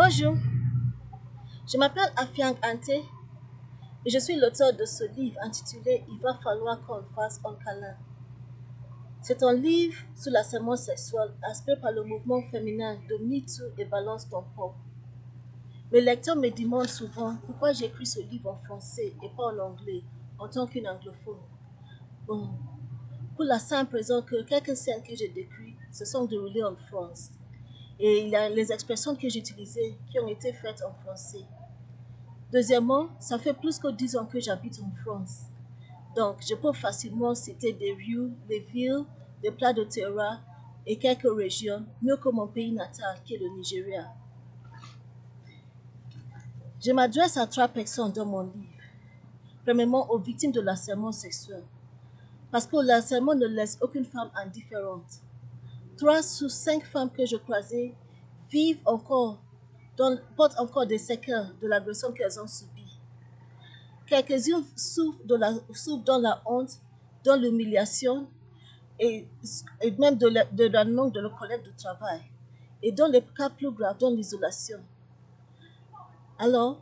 Bonjour, je m'appelle Afiang Ante et je suis l'auteur de ce livre intitulé Il va falloir qu'on fasse un câlin. C'est un livre sur l'harcèlement sexuel inspiré par le mouvement féminin de MeToo et Balance ton port. Mes lecteurs me demandent souvent pourquoi j'écris ce livre en français et pas en anglais en tant qu'une anglophone. Bon, pour la simple raison que quelques scènes que j'ai décrites se sont déroulées en France et il y a les expressions que j'ai utilisées qui ont été faites en français. Deuxièmement, ça fait plus que 10 ans que j'habite en France. Donc, je peux facilement citer des rues, des villes, des plats de terroir et quelques régions, mieux que mon pays natal qui est le Nigeria. Je m'adresse à trois personnes dans mon livre. Premièrement, aux victimes de l'harcèlement sexuel. Parce que le harcèlement ne laisse aucune femme indifférente. 3 sur 5 femmes que je croisais vivent encore, portent encore des séquelles de l'agression qu'elles ont subie. Quelques-unes souffrent dans la honte, dans l'humiliation et, et même de la manque de leur collègue de travail. Et dans les cas plus graves, dans l'isolation. Alors,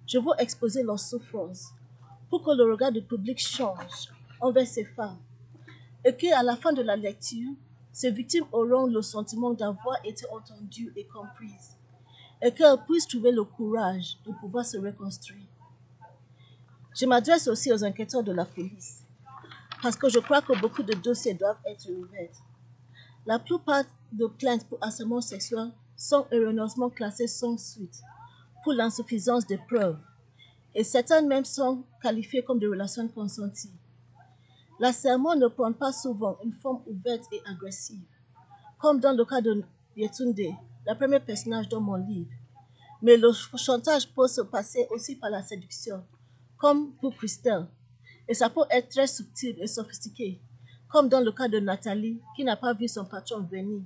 je veux exposer leur souffrance pour que le regard du public change envers ces femmes et qu'à la fin de la lecture, ces victimes auront le sentiment d'avoir été entendues et comprises et qu'elles puissent trouver le courage de pouvoir se reconstruire. Je m'adresse aussi aux enquêteurs de la police parce que je crois que beaucoup de dossiers doivent être ouverts. La plupart des plaintes pour harcèlement sexuel sont erronément classées sans suite pour l'insuffisance des preuves et certaines même sont qualifiées comme des relations consenties. L'harcèlement ne prend pas souvent une forme ouverte et agressive, comme dans le cas de Yetunde, la première personnage dans mon livre. Mais le chantage peut se passer aussi par la séduction, comme pour Christelle. Et ça peut être très subtil et sophistiqué, comme dans le cas de Nathalie, qui n'a pas vu son patron venir.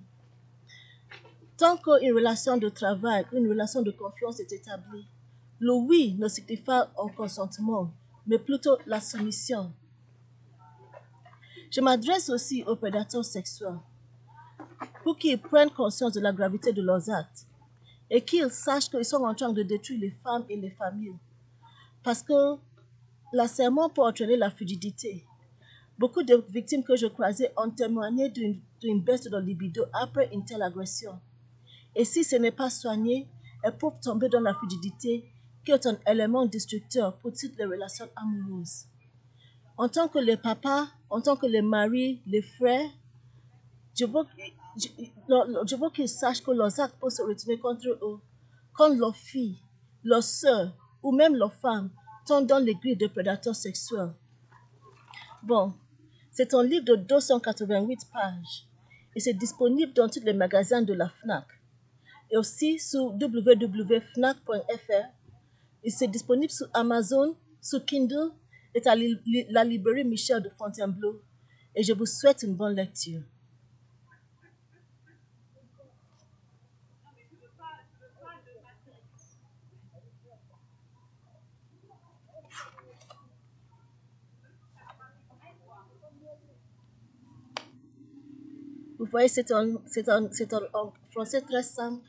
Tant qu'une relation de travail, une relation de confiance est établie, le oui ne signifie pas un consentement, mais plutôt la soumission. Je m'adresse aussi aux prédateurs sexuels pour qu'ils prennent conscience de la gravité de leurs actes et qu'ils sachent qu'ils sont en train de détruire les femmes et les familles. Parce que l'harcèlement peut entraîner la frigidité. Beaucoup de victimes que je croisais ont témoigné d'une baisse de leur libido après une telle agression. Et si ce n'est pas soigné, elles peuvent tomber dans la frigidité qui est un élément destructeur pour toutes les relations amoureuses. En tant que les papas, en tant que les maris, les frères, je veux, je, je veux qu'ils sachent que leurs actes peuvent se retourner contre eux quand leurs filles, leurs sœurs ou même leurs femmes tombent dans les griffes de prédateurs sexuels. Bon, c'est un livre de 288 pages et c'est disponible dans tous les magasins de la FNAC et aussi sur www.fnac.fr et c'est disponible sur Amazon, sur Kindle et à la librairie Michel de Fontainebleau et je vous souhaite une bonne lecture. Vous voyez, c'est un français très simple